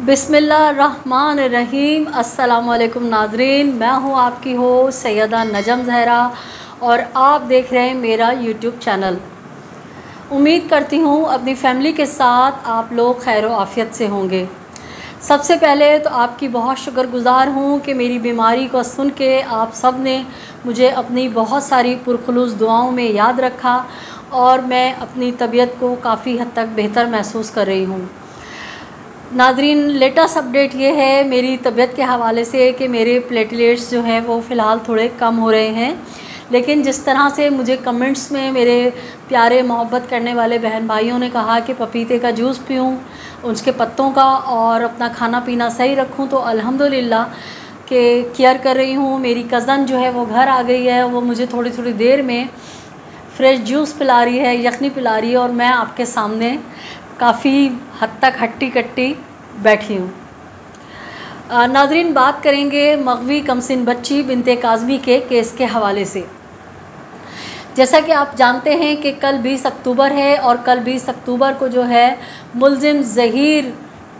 बिस्मिल्लाहिर्रहमानिर्रहीम। अस्सलामुअलैकुम नाज़रीन, मैं हूँ आपकी होस्ट सैयदा नजम ज़हरा और आप देख रहे हैं मेरा यूट्यूब चैनल। उम्मीद करती हूँ अपनी फैमिली के साथ आप लोग खैर व आफ़ियत से होंगे। सबसे पहले तो आपकी बहुत शुक्रगुज़ार हूँ कि मेरी बीमारी को सुन के आप सब ने मुझे अपनी बहुत सारी पुरखुलूस दुआओं में याद रखा और मैं अपनी तबीयत को काफ़ी हद तक बेहतर महसूस कर रही हूँ। नाज़रीन, लेटेस्ट अपडेट ये है मेरी तबीयत के हवाले से कि मेरे प्लेटलेट्स जो हैं वो फ़िलहाल थोड़े कम हो रहे हैं, लेकिन जिस तरह से मुझे कमेंट्स में मेरे प्यारे मोहब्बत करने वाले बहन भाइयों ने कहा कि पपीते का जूस पीऊँ, उसके पत्तों का, और अपना खाना पीना सही रखूँ, तो अल्हम्दुलिल्लाह के केयर कर रही हूँ। मेरी कज़न जो है वो घर आ गई है, वो मुझे थोड़ी थोड़ी देर में फ्रेश जूस पिला रही है, यखनी पिला रही है और मैं आपके सामने काफ़ी हद तक हट्टी कट्टी बैठी हूँ। नाज़रीन, बात करेंगे मग़वी कमसिन बच्ची बिनते काज़मी के केस के हवाले से। जैसा कि आप जानते हैं कि कल 20 अक्टूबर है और कल 20 अक्टूबर को जो है मुल्ज़िम ज़हीर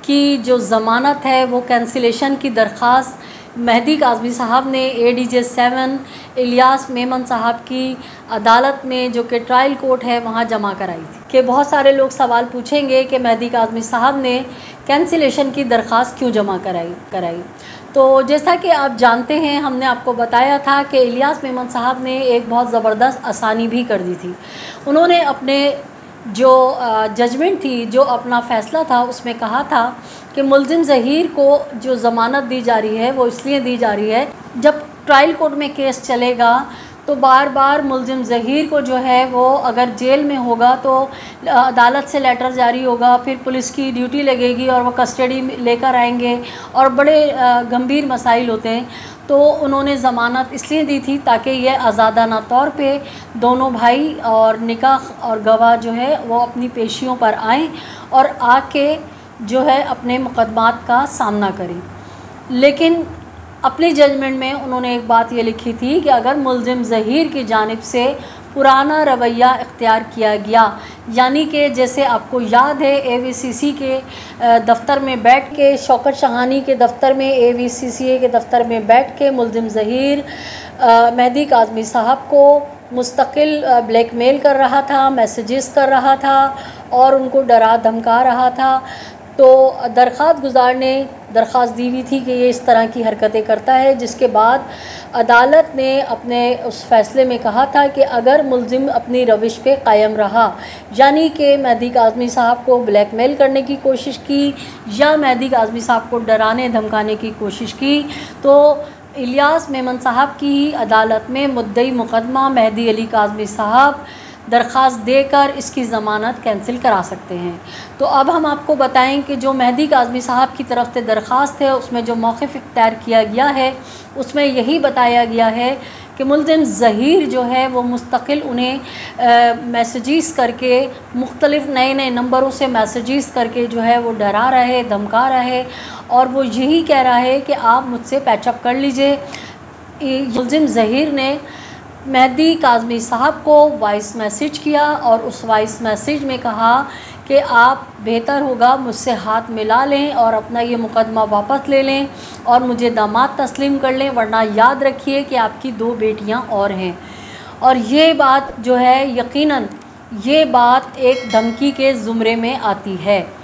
की जो ज़मानत है वो कैंसिलेशन की दरख्वास्त मेहदी काज़मी साहब ने ADJ 7 इलियास मेमन साहब की अदालत में, जो कि ट्रायल कोर्ट है, वहाँ जमा कराई थी। कि बहुत सारे लोग सवाल पूछेंगे कि मेहदी काज़मी साहब ने कैंसिलेशन की दरख्वास्त क्यों जमा कराई। तो जैसा कि आप जानते हैं, हमने आपको बताया था कि इलियास मेमन साहब ने एक बहुत ज़बरदस्त आसानी भी कर दी थी। उन्होंने अपने जो जजमेंट थी, जो अपना फ़ैसला था, उसमें कहा था कि मुल्ज़िम ज़हीर को जो ज़मानत दी जा रही है वो इसलिए दी जा रही है, जब ट्रायल कोर्ट में केस चलेगा तो बार बार मुल्ज़िम ज़हीर को जो है वो अगर जेल में होगा तो अदालत से लेटर जारी होगा, फिर पुलिस की ड्यूटी लगेगी और वो कस्टडी लेकर आएंगे और बड़े गंभीर मसाइल होते हैं। तो उन्होंने ज़मानत इसलिए दी थी ताकि ये आज़ादाना तौर पे दोनों भाई और निकाह और गवाह जो है वो अपनी पेशियों पर आएँ और आके जो है अपने मुकदमात का सामना करें। लेकिन अपने जजमेंट में उन्होंने एक बात ये लिखी थी कि अगर मुल्ज़िम ज़हीर की जानिब से पुराना रवैया इख्तियार किया गया, यानी कि जैसे आपको याद है AVCC के दफ़्तर में बैठ के, शौकत शहानी के दफ़्तर में, AVCCA के दफ़्तर में बैठ के मुल्ज़िम ज़हीर मेहदी काज़मी साहब को मुस्तकिल ब्लैकमेल कर रहा था, मैसेजेस कर रहा था और उनको डरा धमका रहा था। तो दरख्वास्त गुज़ार ने दरख्वास्त दी हुई थी कि ये इस तरह की हरकतें करता है, जिसके बाद अदालत ने अपने उस फ़ैसले में कहा था कि अगर मुल्ज़िम अपनी रविश पे कायम रहा, यानी कि मेहदी काज़मी साहब को ब्लैकमेल करने की कोशिश की या मेहदी काज़मी साहब को डराने धमकाने की कोशिश की, तो इलियास मेमन साहब की ही अदालत में मुद्दई मुकदमा मेहदी अली काज़मी साहब दरख्वास्त देकर इसकी ज़मानत कैंसिल करा सकते हैं। तो अब हम आपको बताएं कि जो मेहदी काज़मी साहब की तरफ से दरख्वास्त है उसमें जो मौक़िफ़ इख्तियार किया गया है उसमें यही बताया गया है कि मुल्ज़िम ज़हीर जो है वो मुस्तकिल उन्हें मैसेजेस करके, मुख्तलिफ़ नए नए नंबरों से मैसेजेस करके जो है वो डरा रहा है, धमका रहा है और वो यही कह रहा है कि आप मुझसे पैचअप कर लीजिए। मुल्ज़िम ज़हीर ने मेहदी काज़मी साहब को वॉइस मैसेज किया और उस वॉइस मैसेज में कहा कि आप बेहतर होगा मुझसे हाथ मिला लें और अपना ये मुकदमा वापस ले लें और मुझे दामाद तस्लीम कर लें, वरना याद रखिए कि आपकी 2 बेटियां और हैं। और ये बात जो है, यकीनन ये बात एक धमकी के ज़ुमरे में आती है।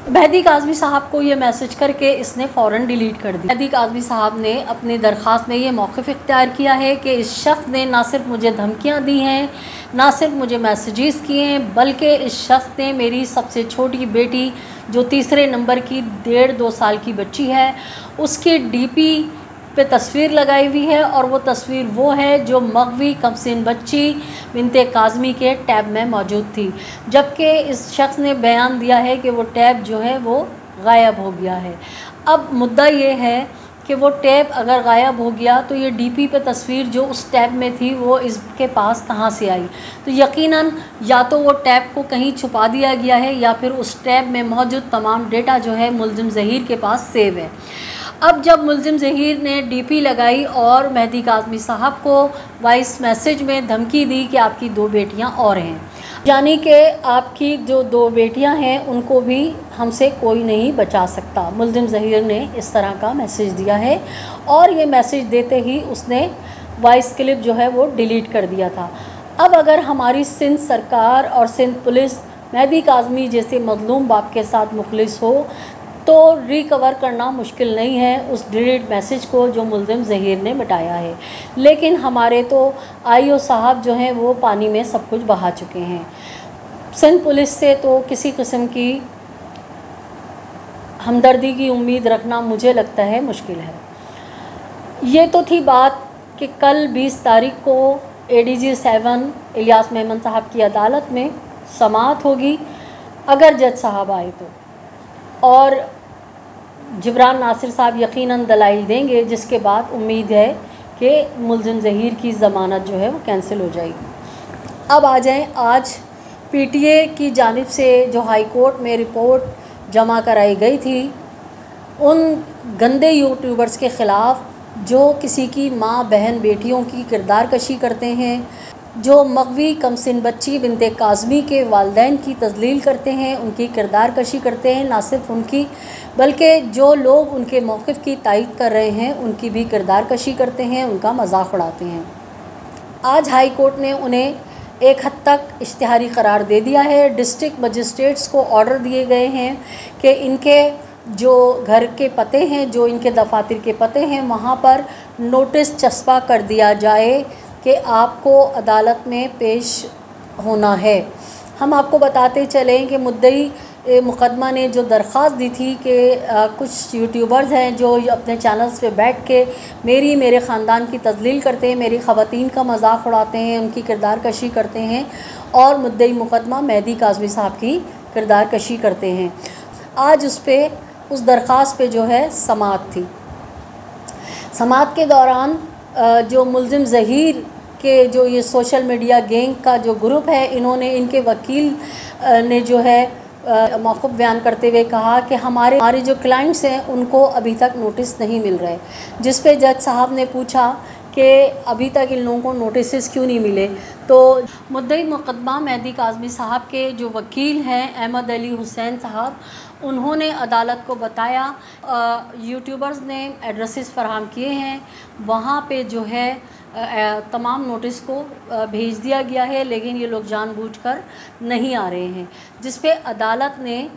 मेहदी काज़मी साहब को ये मैसेज करके इसने फ़ौरन डिलीट कर दिया। मेहदी काज़मी साहब ने अपनी दरख्वास्त में ये मौक़िफ़ इख्तियार किया है कि इस शख्स ने ना सिर्फ मुझे धमकियां दी हैं, ना सिर्फ मुझे मैसेजेस किए हैं, बल्कि इस शख्स ने मेरी सबसे छोटी बेटी जो तीसरे नंबर की 1.5-2 साल की बच्ची है उसकी DP पे तस्वीर लगाई हुई है और वो तस्वीर वो है जो मग़वी कमसिन बच्ची बिनते काज़मी के टैब में मौजूद थी, जबकि इस शख्स ने बयान दिया है कि वो टैब जो है वो गायब हो गया है। अब मुद्दा ये है कि वो टैब अगर गायब हो गया तो ये DP पे तस्वीर जो उस टैब में थी वो इसके पास कहाँ से आई। तो यकीनन या तो वो टैब को कहीं छुपा दिया गया है या फिर उस टैब में मौजूद तमाम डेटा जो है मुल्ज़िम ज़हीर के पास सेव है। अब जब मुल्ज़िम ज़हीर ने DP लगाई और मेहदी काज़मी साहब को वॉइस मैसेज में धमकी दी कि आपकी 2 बेटियां और हैं, یعنی کہ آپ کی جو 2 بیٹیاں ہیں ان کو بھی ہم سے کوئی نہیں بچا سکتا، ملزم ظہیر نے اس طرح کا میسیج دیا ہے، اور یہ میسیج دیتے ہی اس نے وائس کلپ جو ہے وہ ڈیلیٹ کر دیا تھا۔ اب اگر ہماری سندھ سرکار اور سندھ پولیس مہدی کاظمی جیسے مظلوم باپ کے ساتھ مخلص ہو تو ریکور کرنا مشکل نہیں ہے اس ڈیلیٹ میسیج کو جو ملزم ظہیر نے مٹایا ہے، لیکن ہمارے تو IO صاحب جو ہیں وہ پانی میں سب کچھ بہا چکے ہیں۔ سندھ پولیس سے تو کسی قسم کی ہمدردی کی امید رکھنا مجھے لگتا ہے مشکل ہے۔ یہ تو تھی بات کہ کل 20 تاریخ کو ADG 7 الیاس میمن صاحب کی عدالت میں سماعت ہوگی، اگر جج صاحب آئے تو، اور جبران ناصر صاحب یقیناً دلائل دیں گے، جس کے بعد امید ہے کہ ملزم ظہیر کی ضمانت جو ہے وہ کینسل ہو جائے گی۔ اب آ جائیں آج PTA کی جانب سے جو ہائی کورٹ میں رپورٹ جمع کرائی گئی تھی ان گندے یوٹیوبرز کے خلاف جو کسی کی ماں بہن بیٹیوں کی کردار کشی کرتے ہیں، جو مغوی کمسن بچی بنت کاظمی کے والدین کی تذلیل کرتے ہیں، ان کی کردار کشی کرتے ہیں، نہ صرف ان کی بلکہ جو لوگ ان کے موقف کی تائید کر رہے ہیں ان کی بھی کردار کشی کرتے ہیں، ان کا مذاق اڑاتے ہیں۔ آج ہائی کورٹ نے انہیں ایک حد تک اشتہاری قرار دے دیا ہے۔ ڈسٹرکٹ مجسٹریٹس کو آرڈر دیے گئے ہیں کہ ان کے جو گھر کے پتے ہیں، جو ان کے دفاتر کے پتے ہیں، وہاں پر نوٹس چسپاں کر دیا جائے کہ آپ کو عدالت میں پیش ہونا ہے۔ ہم آپ کو بتاتے چلیں کہ مدعی مقدمہ نے جو درخواست دی تھی کہ کچھ یوٹیوبرز ہیں جو اپنے چینلز پہ بیٹھ کے میرے خاندان کی تذلیل کرتے ہیں، میری خواتین کا مذاق اڑاتے ہیں، ان کی کردار کشی کرتے ہیں، اور مدعی مقدمہ مہدی کاظمی صاحب کی کردار کشی کرتے ہیں، آج اس درخواست پہ جو ہے سماعت تھی۔ سماعت کے دوران جو ملزم ظہیر کہ جو یہ سوشل میڈیا گینگ کا جو گروپ ہے، انہوں نے ان کے وکیل نے جو ہے موقف بیان کرتے ہوئے کہا کہ ہمارے جو کلائنٹس ہیں ان کو ابھی تک نوٹس نہیں مل رہے، جس پہ جج صاحب نے پوچھا کہ ابھی تک ان لوگوں کو نوٹسز کیوں نہیں ملے، تو مدعی مقدمہ مہدی کاظمی صاحب کے جو وکیل ہیں احمد علی حسین صاحب، انہوں نے عدالت کو بتایا یوٹیوبرز نے ایڈریسز فراہم کیے ہیں، وہاں پہ جو ہے تمام نوٹس کو بھیج دیا گیا ہے، لیکن یہ لوگ جان بوجھ کر نہیں آ رہے ہیں، جس پہ عدالت نے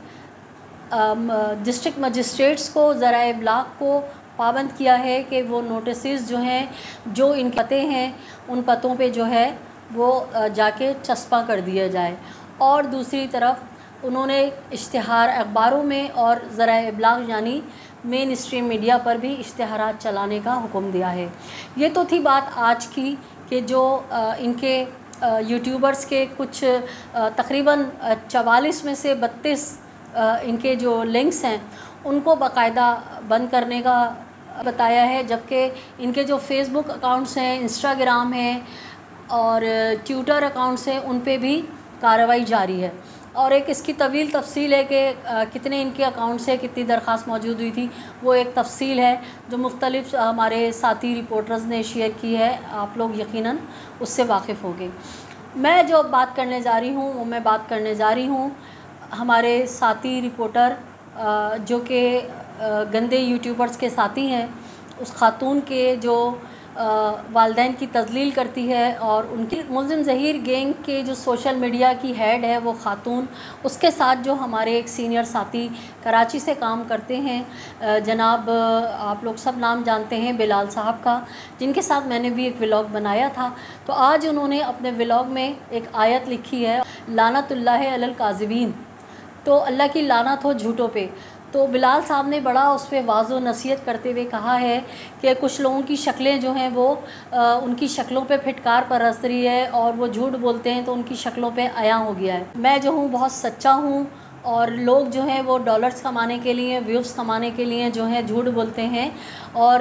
ڈسٹرکٹ مجسٹریٹس کو ذرائع ابلاغ کو پابند کیا ہے کہ وہ نوٹسز جو ہیں جو ان کے پتے ہیں ان پتوں پہ جو ہے وہ جا کے چسپاں کر دیا جائے، اور دوسری طرف انہوں نے اشتہار اخباروں میں اور ذرائع ابلاغ یعنی مین اسٹریم میڈیا پر بھی اشتہارات چلانے کا حکم دیا ہے۔ یہ تو تھی بات آج کی کہ جو ان کے یوٹیوبرز کے کچھ تقریباً 44 میں سے 32 ان کے جو لنکس ہیں ان کو باقاعدہ بند کرنے کا بتایا ہے، جبکہ ان کے جو فیس بک اکاؤنٹس ہیں، انسٹاگرام ہیں اور ٹویٹر اکاؤنٹس ہیں، ان پہ بھی کارروائی جاری ہے، اور ایک اس کی طویل تفصیل ہے کہ کتنے ان کے اکاؤنٹس ہیں، کتنی درخواست موجود ہوئی تھی، وہ ایک تفصیل ہے جو مختلف ہمارے ساتھی رپورٹرز نے شیئر کی ہے، آپ لوگ یقیناً اس سے واقف ہوں گے۔ میں جو بات کرنے جا رہی ہوں وہ میں بات کرنے جا رہی ہوں ہمارے ساتھی رپورٹر جو کہ گندے یوٹیوبرز کے ساتھی ہیں، اس خاتون کے جو والدین کی تذلیل کرتی ہے، اور ان کی ملزم ظہیر گینگ کے جو سوشل میڈیا کی ہیڈ ہے وہ خاتون، اس کے ساتھ جو ہمارے ایک سینئر ساتھی کراچی سے کام کرتے ہیں، جناب آپ لوگ سب نام جانتے ہیں بلال صاحب کا، جن کے ساتھ میں نے بھی ایک ولاگ بنایا تھا، تو آج انہوں نے اپنے ولاگ میں ایک آیت لکھی ہے، لعنت اللہ علی الکاذبین، تو اللہ کی لعنت ہو جھوٹوں پہ۔ تو بلال صاحب نے بڑا اس پہ واضح و نصیحت کرتے ہوئے کہا ہے کہ کچھ لوگوں کی شکلیں جو ہیں وہ ان کی شکلوں پہ پھٹکار پرست رہی ہے، اور وہ جھوٹ بولتے ہیں تو ان کی شکلوں پہ عیاں ہو گیا ہے۔ میں جو ہوں بہت سچا ہوں، اور لوگ جو ہیں وہ ڈالرز کمانے کے لیے، ویوز کمانے کے لیے جو ہیں جھوٹ بولتے ہیں اور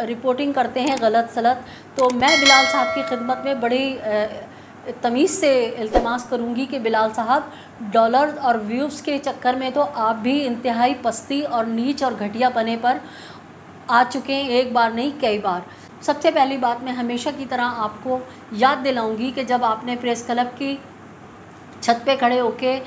رپورٹنگ کرتے ہیں غلط سلط، تو میں بلال صاحب کی خدمت میں بڑی تمیز سے التماس کروں گی کہ بلال صاحب ڈالر اور ویوز کے چکر میں تو آپ بھی انتہائی پستی اور نیچ اور گھٹیا پنے پر آ چکے ہیں، ایک بار نہیں کئی بار۔ سب سے پہلی بات میں ہمیشہ کی طرح آپ کو یاد دلاؤں گی کہ جب آپ نے پریس کلب کی छत पे खड़े होके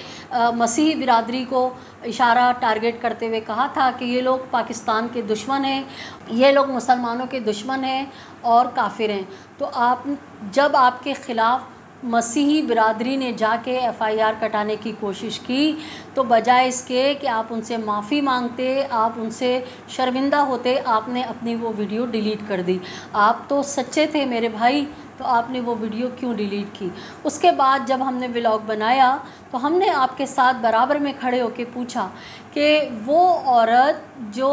मसीही बिरादरी को इशारा टारगेट करते हुए कहा था कि ये लोग पाकिस्तान के दुश्मन हैं, ये लोग मुसलमानों के दुश्मन हैं और काफिर हैं। तो आप जब आपके ख़िलाफ़ मसीही बिरादरी ने जाके FIR कटाने की कोशिश की, तो बजाय इसके कि आप उनसे माफ़ी मांगते, आप उनसे शर्मिंदा होते, आपने अपनी वो वीडियो डिलीट कर दी। आप तो सच्चे थे मेरे भाई, तो आपने वो वीडियो क्यों डिलीट की? उसके बाद जब हमने व्लॉग बनाया तो हमने आपके साथ बराबर में खड़े होकर पूछा कि वो औरत जो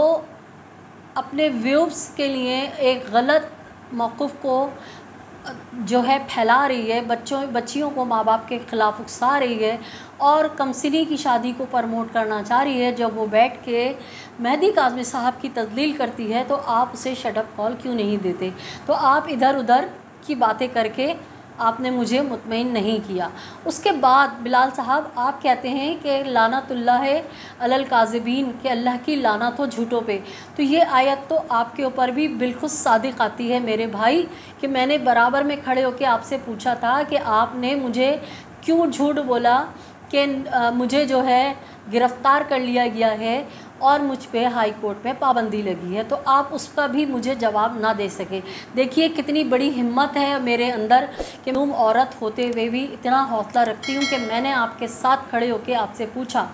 अपने व्यूज़ के लिए एक गलत मौक़िफ़ को जो है फैला रही है, बच्चियों को माँ बाप के ख़िलाफ़ उकसा रही है और कमसिनी की शादी को प्रमोट करना चाह रही है, जब वो बैठ के मेहदी काज़मी साहब की तज़लील करती है तो आप उसे शट अप कॉल क्यों नहीं देते? तो आप इधर उधर की बातें करके आपने मुझे मुतमईन नहीं किया। उसके बाद बिलाल साहब आप कहते हैं कि लानतुल्लाह अलल काज़िबीन, कि अल्लाह की लानत हो झूठों पे। तो ये आयत तो आपके ऊपर भी बिल्कुल सादिक आती है मेरे भाई, कि मैंने बराबर में खड़े होकर आपसे पूछा था कि आपने मुझे क्यों झूठ बोला कि मुझे जो है गिरफ़्तार कर लिया गया है और मुझ पे हाई कोर्ट में पाबंदी लगी है, तो आप उसका भी मुझे जवाब ना दे सके। देखिए कितनी बड़ी हिम्मत है मेरे अंदर कि मैं औरत होते हुए भी इतना हौसला रखती हूँ कि मैंने आपके साथ खड़े होकर आपसे पूछा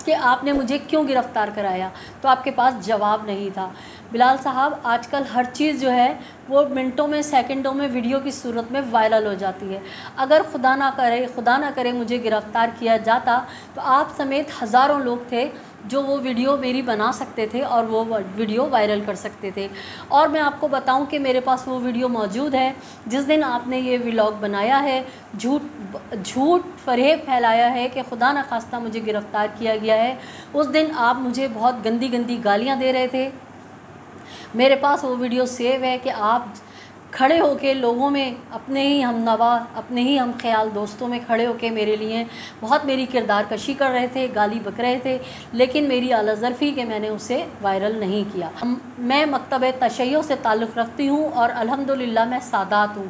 कि आपने मुझे क्यों गिरफ़्तार कराया, तो आपके पास जवाब नहीं था। बिलाल साहब आजकल हर चीज़ जो है वो मिनटों में सेकंडों में वीडियो की सूरत में वायरल हो जाती है। अगर खुदा ना करे मुझे गिरफ़्तार किया जाता तो आप समेत हज़ारों लोग थे जो वो वीडियो मेरी बना सकते थे और वो वीडियो वायरल कर सकते थे। और मैं आपको बताऊं कि मेरे पास वो वीडियो मौजूद है जिस दिन आपने ये व्लॉग बनाया है, झूठ फरेब फैलाया है कि खुदा न खास्ता मुझे गिरफ़्तार किया गया है। उस दिन आप मुझे बहुत गंदी गंदी गालियां दे रहे थे। मेरे पास वो वीडियो सेव है कि आप खड़े होके लोगों में अपने ही हमनवा, अपने ही हम ख्याल दोस्तों में खड़े होके मेरे लिए बहुत मेरी किरदार कशी कर रहे थे, गाली बक रहे थे, लेकिन मेरी आला ज़रफ़ी कि मैंने उसे वायरल नहीं किया। मैं मकतब तशय्यो से ताल्लुक़ रखती हूँ और अल्हम्दुलिल्लाह मैं सादात हूँ।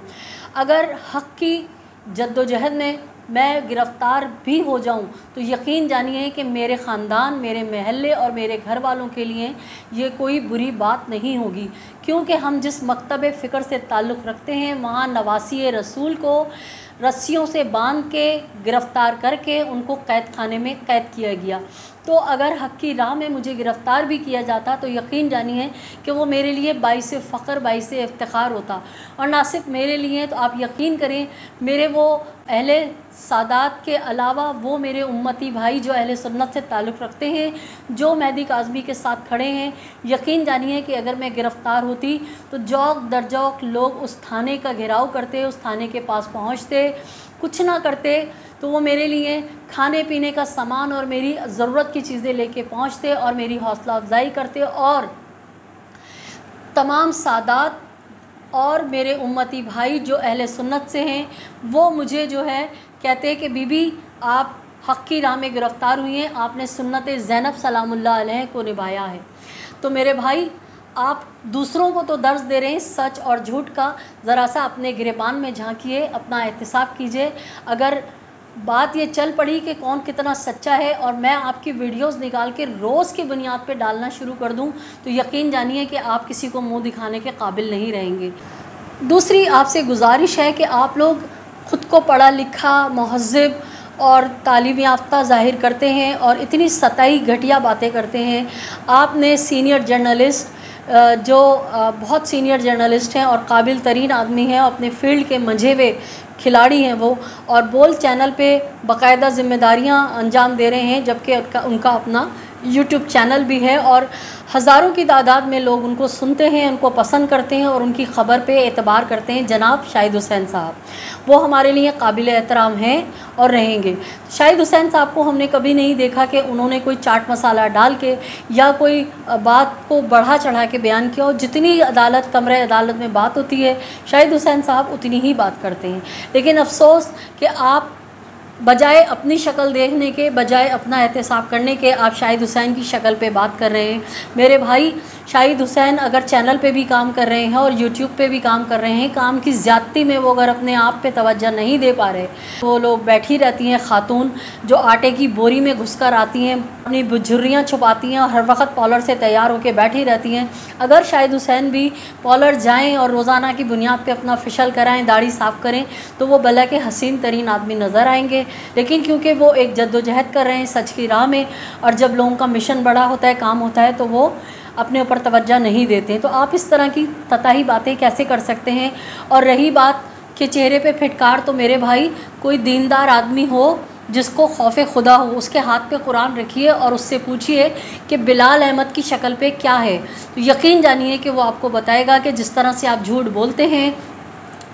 अगर हक़ की जद्दोजहद में मैं गिरफ़्तार भी हो जाऊं तो यकीन जानिए कि मेरे ख़ानदान, मेरे महल्ले और मेरे घर वालों के लिए ये कोई बुरी बात नहीं होगी, क्योंकि हम जिस मकतब फ़िक्र से ताल्लुक़ रखते हैं वहाँ नवासी रसूल को रस्सियों से बांध के गिरफ़्तार करके उनको कैद खाने में कैद किया गया। तो अगर हक़ की राह में मुझे गिरफ़्तार भी किया जाता तो यकीन जानिए कि वो मेरे लिए बाइस फ़ख्र, बाइस इफ्तिखार होता। और ना सिर्फ मेरे लिए, तो आप यकीन करें मेरे वो अहले सादात के अलावा वो मेरे उम्मती भाई जो अहले सुन्नत से ताल्लुक़ रखते हैं, जो मेहदी काज़मी के साथ खड़े हैं, यकीन जानिए कि अगर मैं गिरफ़्तार होती तो जौक दर जौक लोग उस थाने का घेराव करते, उस थाने के पास पहुँचते, कुछ ना करते तो वो मेरे लिए खाने पीने का सामान और मेरी ज़रूरत की चीज़ें लेके पहुँचते और मेरी हौसला अफजाई करते। और तमाम सादात और मेरे उम्मती भाई जो अहले सुन्नत से हैं वो मुझे जो है कहते हैं कि बीबी आप हक़ की राह में गिरफ़्तार हुई हैं, आपने सुन्नत ज़ैनब सलामुल्लाह अलैहा को निभाया है। तो मेरे भाई आप दूसरों को तो दर्स दे रहे हैं सच और झूठ का, ज़रा सा अपने गिरेबान में झांकिए, अपना एहतिसाब कीजिए। अगर बात ये चल पड़ी कि कौन कितना सच्चा है और मैं आपकी वीडियोस निकाल के रोज़ की बुनियाद पे डालना शुरू कर दूं तो यकीन जानिए कि आप किसी को मुंह दिखाने के काबिल नहीं रहेंगे। दूसरी आपसे गुजारिश है कि आप लोग ख़ुद को पढ़ा लिखा, महज़्ज़ब और तालीम याफ्ता ज़ाहिर करते हैं और इतनी सतही घटिया बातें करते हैं। आपने सीनियर जर्नलिस्ट जो बहुत सीनियर जर्नलिस्ट हैं और काबिल तरीन आदमी हैं, अपने फ़ील्ड के मंझे हुए खिलाड़ी हैं वो, और बोल चैनल पे बाकायदा ज़िम्मेदारियां अंजाम दे रहे हैं, जबकि उनका अपना यूट्यूब चैनल भी है और हज़ारों की तादाद में लोग उनको सुनते हैं, उनको पसंद करते हैं और उनकी ख़बर पे एतबार करते हैं। जनाब शाहिद हुसैन साहब, वो हमारे लिए काबिल एहतराम हैं और रहेंगे। शाहिद हुसैन साहब को हमने कभी नहीं देखा कि उन्होंने कोई चाट मसाला डाल के या कोई बात को बढ़ा चढ़ा के बयान किया, और जितनी अदालत, कमरे अदालत में बात होती है शाहिद हुसैन साहब उतनी ही बात करते हैं। लेकिन अफसोस कि आप बजाय अपनी शक्ल देखने के, बजाय अपना एहतसाब करने के, आप शाहिद हुसैन की शक्ल पे बात कर रहे हैं। मेरे भाई, शाहिद हुसैन अगर चैनल पे भी काम कर रहे हैं और यूट्यूब पे भी काम कर रहे हैं, काम की ज़्यादती में वो अगर अपने आप पे तवज्जो नहीं दे पा रहे, वो लोग बैठी रहती हैं खातून जो आटे की बोरी में घुसकर आती हैं, अपनी बुझुर्रियाँ छुपाती हैं और हर वक्त पॉलर से तैयार होकर बैठी रहती हैं। अगर शाहिद हुसैन भी पॉलर जाएँ और रोज़ाना की बुनियाद पर अपना फेशियल कराएँ, दाढ़ी साफ़ करें, तो वो भला के हसीन तरीन आदमी नज़र आएंगे। लेकिन क्योंकि वो एक जद्दोजहद कर रहे हैं सच की राह में, और जब लोगों का मिशन बड़ा होता है, काम होता है, तो वो अपने ऊपर तवज्जो नहीं देते। तो आप इस तरह की तताही बातें कैसे कर सकते हैं? और रही बात कि चेहरे पे फिटकार, तो मेरे भाई कोई दीनदार आदमी हो जिसको खौफ खुदा हो, उसके हाथ पे कुरान रखिए और उससे पूछिए कि बिलाल अहमद की शक्ल पे क्या है, तो यकीन जानिए कि वो आपको बताएगा कि जिस तरह से आप झूठ बोलते हैं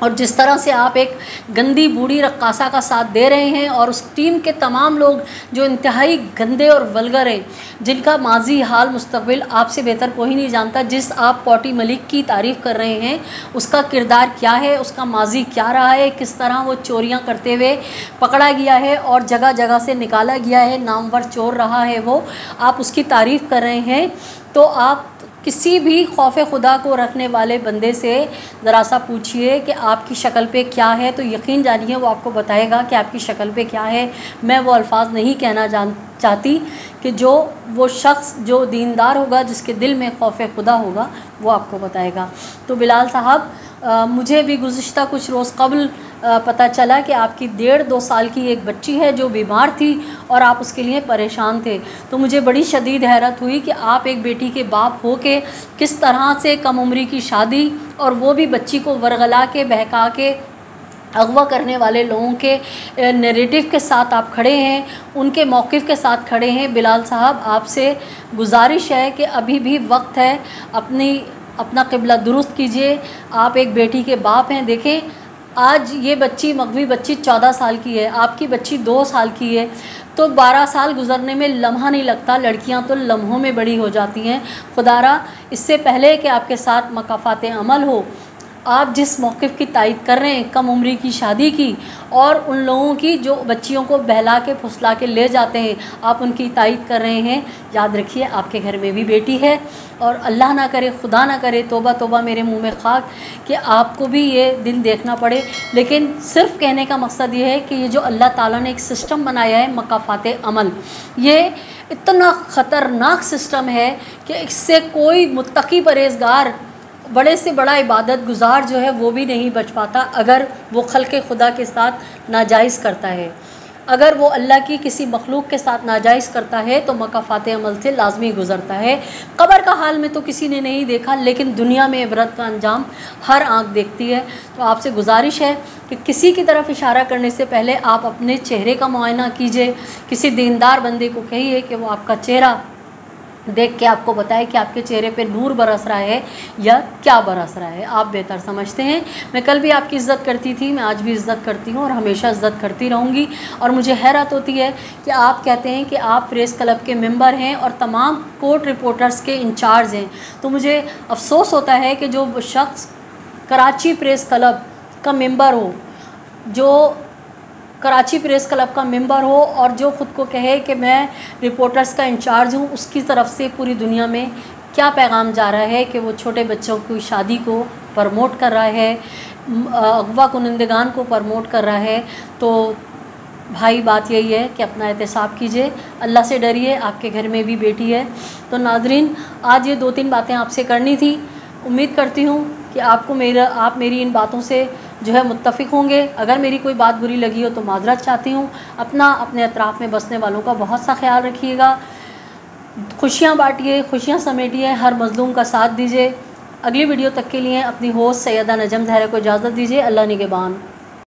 और जिस तरह से आप एक गंदी बूढ़ी रक्कासा का साथ दे रहे हैं, और उस टीम के तमाम लोग जो इंतहाई गंदे और वल्गर हैं, जिनका माजी हाल मुस्तकबिल आपसे बेहतर कोई नहीं जानता। जिस आप पॉटी मलिक की तारीफ़ कर रहे हैं, उसका किरदार क्या है, उसका माजी क्या रहा है, किस तरह वो चोरियां करते हुए पकड़ा गया है और जगह जगह से निकाला गया है, नामवर चोर रहा है वो, आप उसकी तारीफ़ कर रहे हैं। तो आप किसी भी खौफ खुदा को रखने वाले बंदे से ज़रा सा पूछिए कि आपकी शक्ल पे क्या है, तो यकीन जानिए वो आपको बताएगा कि आपकी शक्ल पे क्या है। मैं वो अल्फाज नहीं कहना चाहती कि जो वो शख्स जो दीनदार होगा, जिसके दिल में खौफ खुदा होगा, वो आपको बताएगा। तो बिलाल साहब, मुझे भी गुज़िश्ता कुछ रोज़ कबल पता चला कि आपकी 1.5-2 साल की एक बच्ची है जो बीमार थी और आप उसके लिए परेशान थे। तो मुझे बड़ी शदीद हैरत हुई कि आप एक बेटी के बाप हो के किस तरह से कम उम्री की शादी, और वो भी बच्ची को वरगला के, बहका के, अगवा करने वाले लोगों के नैरेटिव के साथ आप खड़े हैं, उनके मौक़िफ़ के साथ खड़े हैं। बिलाल साहब, आपसे गुजारिश है कि अभी भी वक्त है, अपना क़िबला दुरुस्त कीजिए। आप एक बेटी के बाप हैं। देखें, आज ये बच्ची, मगवी बच्ची 14 साल की है, आपकी बच्ची 2 साल की है, तो 12 साल गुजरने में लम्हा नहीं लगता। लड़कियां तो लम्हों में बड़ी हो जाती हैं। खुदारा, इससे पहले कि आपके साथ मकाफ़ात अमल हो, आप जिस मौक़िफ़ की तायद कर रहे हैं, कम उम्री की शादी की, और उन लोगों की जो बच्चियों को बहला के फुसला के ले जाते हैं, आप उनकी तायद कर रहे हैं। याद रखिए, आपके घर में भी बेटी है, और अल्लाह ना करे, खुदा ना करे, तौबा तौबा मेरे मुंह में खाक कि आपको भी ये दिन देखना पड़े। लेकिन सिर्फ़ कहने का मकसद ये है कि ये जो अल्लाह ताला ने एक सिस्टम बनाया है, मकाफ़ात अमल, ये इतना ख़तरनाक सिस्टम है कि इससे कोई मुत्तकी परहेज़गार, बड़े से बड़ा इबादत गुज़ार जो है वो भी नहीं बच पाता। अगर वो खल्क़े खुदा के साथ नाजायज़ करता है, अगर वो अल्लाह की किसी मखलूक के साथ नाजायज़ करता है, तो मकाफ़ात अमल से लाजमी गुज़रता है। कब्र का हाल में तो किसी ने नहीं देखा, लेकिन दुनिया में इबरत का अंजाम हर आँख देखती है। तो आपसे गुजारिश है कि किसी की तरफ इशारा करने से पहले आप अपने चेहरे का मुआयना कीजिए। किसी दीनदार बंदे को कहिए कि वो आपका चेहरा देख के आपको बताए कि आपके चेहरे पे नूर बरस रहा है या क्या बरस रहा है। आप बेहतर समझते हैं। मैं कल भी आपकी इज़्ज़त करती थी, मैं आज भी इज़्ज़त करती हूँ और हमेशा इज़्ज़त करती रहूँगी। और मुझे हैरत होती है कि आप कहते हैं कि आप प्रेस क्लब के मेंबर हैं और तमाम कोर्ट रिपोर्टर्स के इंचार्ज हैं। तो मुझे अफसोस होता है कि जो शख्स कराची प्रेस क्लब का मेंबर हो, जो कराची प्रेस क्लब का मेंबर हो और जो ख़ुद को कहे कि मैं रिपोर्टर्स का इंचार्ज हूँ, उसकी तरफ से पूरी दुनिया में क्या पैगाम जा रहा है कि वो छोटे बच्चों की शादी को प्रमोट कर रहा है, अगवा कुनंदगान को प्रमोट कर रहा है। तो भाई, बात यही है कि अपना एहतसाब कीजिए, अल्लाह से डरिए। आपके घर में भी बेटी है। तो नाज़रीन, आज ये 2-3 बातें आपसे करनी थी। उम्मीद करती हूँ कि आप मेरी इन बातों से जो है मुत्तफ़िक़ होंगे। अगर मेरी कोई बात बुरी लगी हो तो माज़रत चाहती हूँ। अपने अतराफ़ में बसने वालों का बहुत सा ख्याल रखिएगा। खुशियाँ बांटिए, खुशियाँ समेटिए, हर मज़लूम का साथ दीजिए। अगली वीडियो तक के लिए अपनी होस्ट सैयदा नजम ज़हरा को इजाज़त दीजिए। अल्लाह निगहबान।